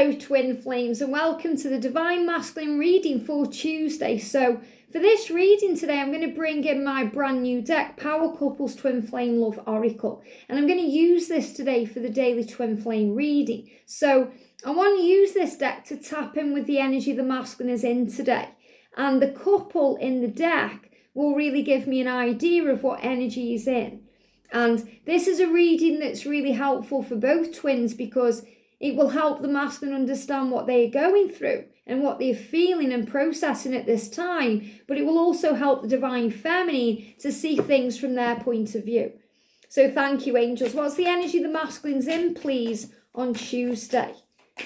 Hello twin flames and welcome to the Divine Masculine reading for Tuesday. So for this reading today I'm going to bring in my brand new deck, Power Couples Twin Flame Love Oracle, and I'm going to use this today for the daily twin flame reading. So I want to use this deck to tap in with the energy the masculine is in today, and the couple in the deck will really give me an idea of what energy is in. And this is a reading that's really helpful for both twins because it will help the masculine understand what they are going through and what they're feeling and processing at this time, but it will also help the divine feminine to see things from their point of view. So thank you, angels. What's the energy the masculine's in, please, on Tuesday?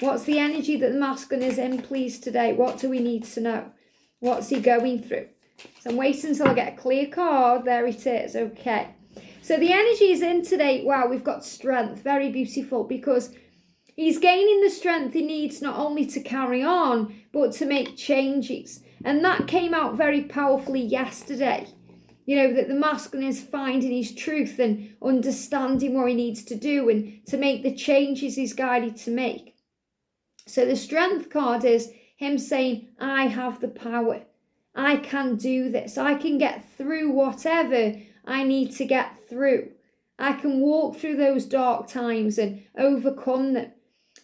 What's the energy that the masculine is in, please, today? What do we need to know? What's he going through? So I'm waiting until I get a clear card. There it is. Okay. So the energy is in today. Wow, we've got strength. Very beautiful, because he's gaining the strength he needs not only to carry on, but to make changes. And that came out very powerfully yesterday. You know, that the masculine is finding his truth and understanding what he needs to do and to make the changes he's guided to make. So the strength card is him saying, I have the power. I can do this. I can get through whatever I need to get through. I can walk through those dark times and overcome them,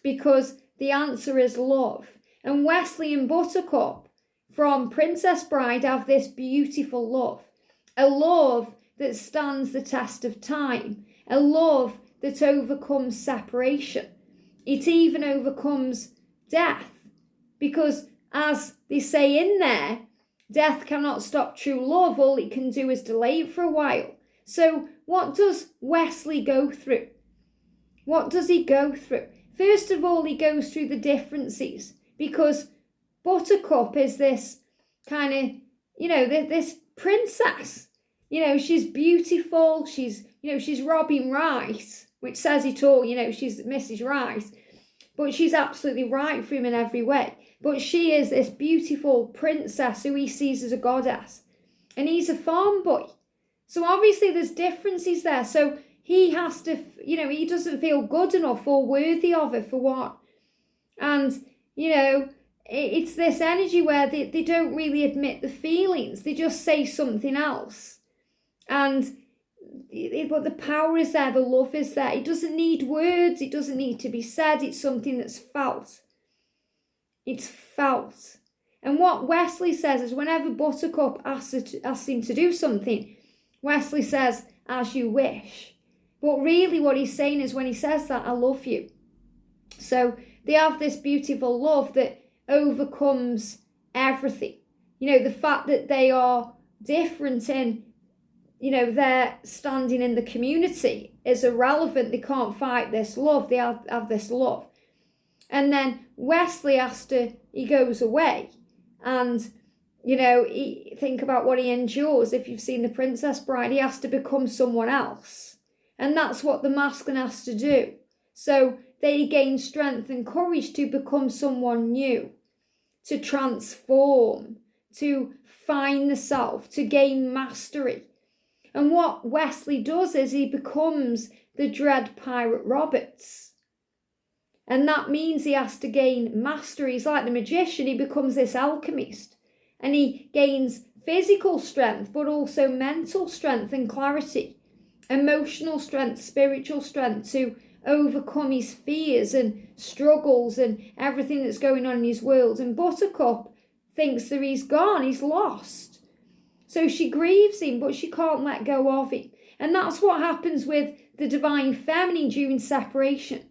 because the answer is love. And Wesley and Buttercup from Princess Bride have this beautiful love, a love that stands the test of time, a love that overcomes separation. It even overcomes death, because as they say in there, death cannot stop true love. All it can do is delay it for a while. So what does Wesley go through? What does he go through? First of all, he goes through the differences, because Buttercup is this kind of, this princess. She's beautiful. She's Robin Wright, which says it all. She's Mrs. Wright, but she's absolutely right for him in every way. But she is this beautiful princess who he sees as a goddess, and he's a farm boy. So obviously there's differences there. So he has to, he doesn't feel good enough or worthy of it for what. And, it's this energy where they don't really admit the feelings. They just say something else. And but the power is there, the love is there. It doesn't need words. It doesn't need to be said. It's something that's felt. It's felt. And what Wesley says is whenever Buttercup asks him to do something, Wesley says, as you wish. But really what he's saying is when he says that, I love you. So they have this beautiful love that overcomes everything. The fact that they are different in, their standing in the community is irrelevant. They can't fight this love. They have this love. And then Wesley he goes away and, think about what he endures. If you've seen The Princess Bride, he has to become someone else. And that's what the masculine has to do. So they gain strength and courage to become someone new, to transform, to find the self, to gain mastery. And what Wesley does is he becomes the dread Pirate Roberts. And that means he has to gain mastery. He's like the magician. He becomes this alchemist. And he gains physical strength, but also mental strength and clarity, emotional strength, spiritual strength to overcome his fears and struggles and everything that's going on in his world. And Buttercup thinks that he's gone, he's lost. So she grieves him, but she can't let go of him. And that's what happens with the divine feminine during separation.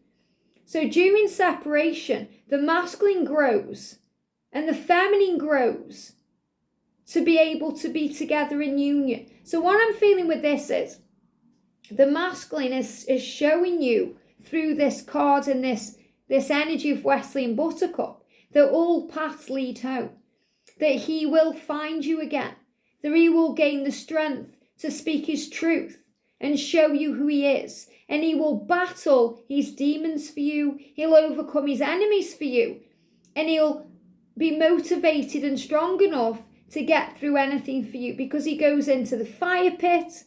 So during separation, the masculine grows and the feminine grows to be able to be together in union. So what I'm feeling with this is the masculine is showing you through this card and this energy of Wesley and Buttercup that all paths lead home, that he will find you again, that he will gain the strength to speak his truth and show you who he is. And he will battle his demons for you. He'll overcome his enemies for you. And he'll be motivated and strong enough to get through anything for you, because he goes into the fire pit.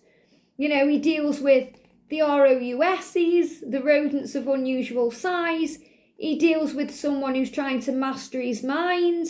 He deals with the ROUSs, the rodents of unusual size. He deals with someone who's trying to master his mind,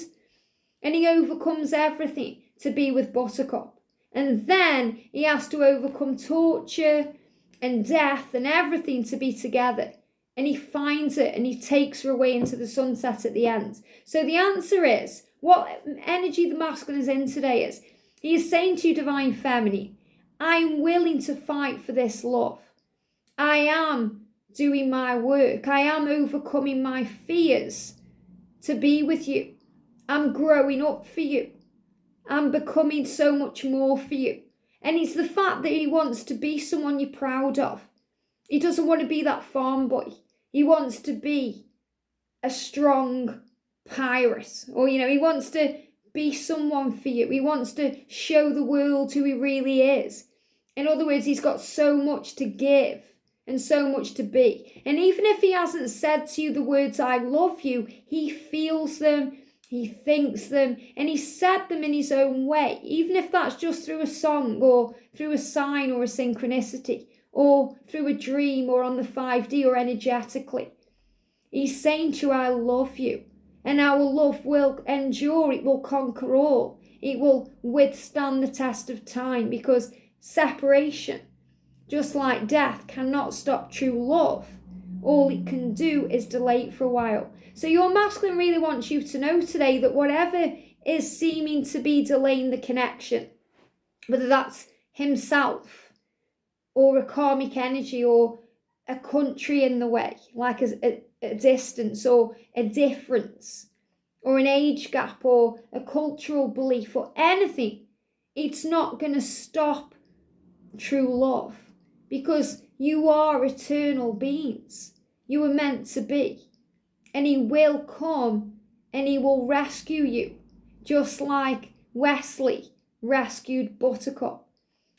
and he overcomes everything to be with Buttercup. And then he has to overcome torture and death and everything to be together. And he finds it and he takes her away into the sunset at the end. So the answer is, what energy the masculine is in today is, he is saying to you, divine feminine, I'm willing to fight for this love. I am doing my work. I am overcoming my fears to be with you. I'm growing up for you. I'm becoming so much more for you. And it's the fact that he wants to be someone you're proud of. He doesn't want to be that farm boy. He wants to be a strong pirate. Or, he wants to be someone for you. He wants to show the world who he really is. In other words, he's got so much to give and so much to be. And even if he hasn't said to you the words, I love you, he feels them, he thinks them, and he said them in his own way, even if that's just through a song or through a sign or a synchronicity or through a dream or on the 5D or energetically. He's saying to you, I love you. And our love will endure, it will conquer all. It will withstand the test of time, because separation, just like death, cannot stop true love. All it can do is delay it for a while. So your masculine really wants you to know today that whatever is seeming to be delaying the connection, whether that's himself or a karmic energy or a country in the way, like a distance or a difference or an age gap or a cultural belief or anything, it's not going to stop true love, because you are eternal beings. You were meant to be, and he will come and he will rescue you, just like Wesley rescued Buttercup.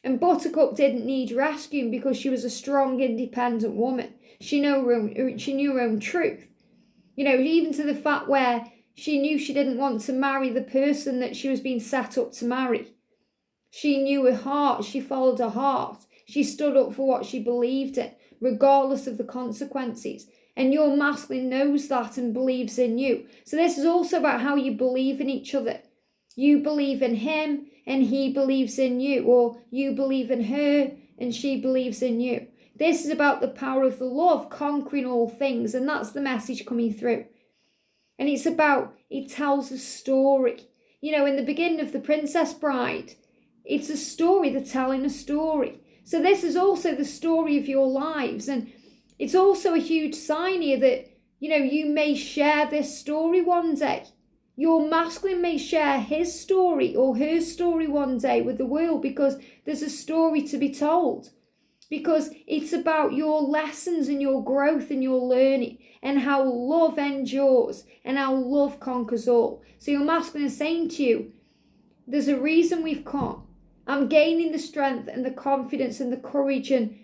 And Buttercup didn't need rescuing because she was a strong, independent woman. She knew her own truth. Even to the fact where she knew she didn't want to marry the person that she was being set up to marry. She knew her heart. She followed her heart. She stood up for what she believed in, regardless of the consequences. And your masculine knows that and believes in you. So this is also about how you believe in each other. You believe in him and he believes in you, or you believe in her and she believes in you. This is about the power of the love conquering all things, and that's the message coming through. And it's about, it tells a story. In the beginning of The Princess Bride, it's a story, they're telling a story. So this is also the story of your lives, and it's also a huge sign here that, you may share this story one day. Your masculine may share his story or her story one day with the world, because there's a story to be told. Because it's about your lessons and your growth and your learning, and how love endures and how love conquers all. So your masculine is saying to you, there's a reason we've come. I'm gaining the strength and the confidence and the courage and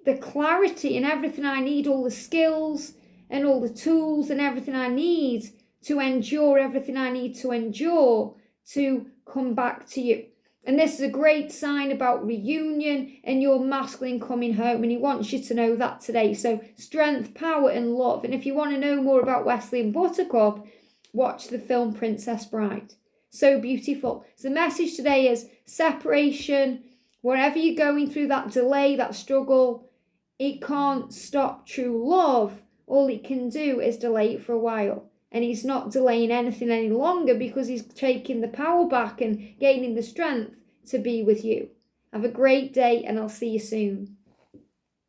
the clarity and everything I need, all the skills and all the tools and everything I need to endure everything I need to endure to come back to you. And this is a great sign about reunion and your masculine coming home. And he wants you to know that today. So strength, power and love. And if you want to know more about Wesley and Buttercup, watch the film Princess Bride. So beautiful. So the message today is separation. Wherever you're going through that delay, that struggle, it can't stop true love. All it can do is delay it for a while. And he's not delaying anything any longer, because he's taking the power back and gaining the strength to be with you. Have a great day, and I'll see you soon.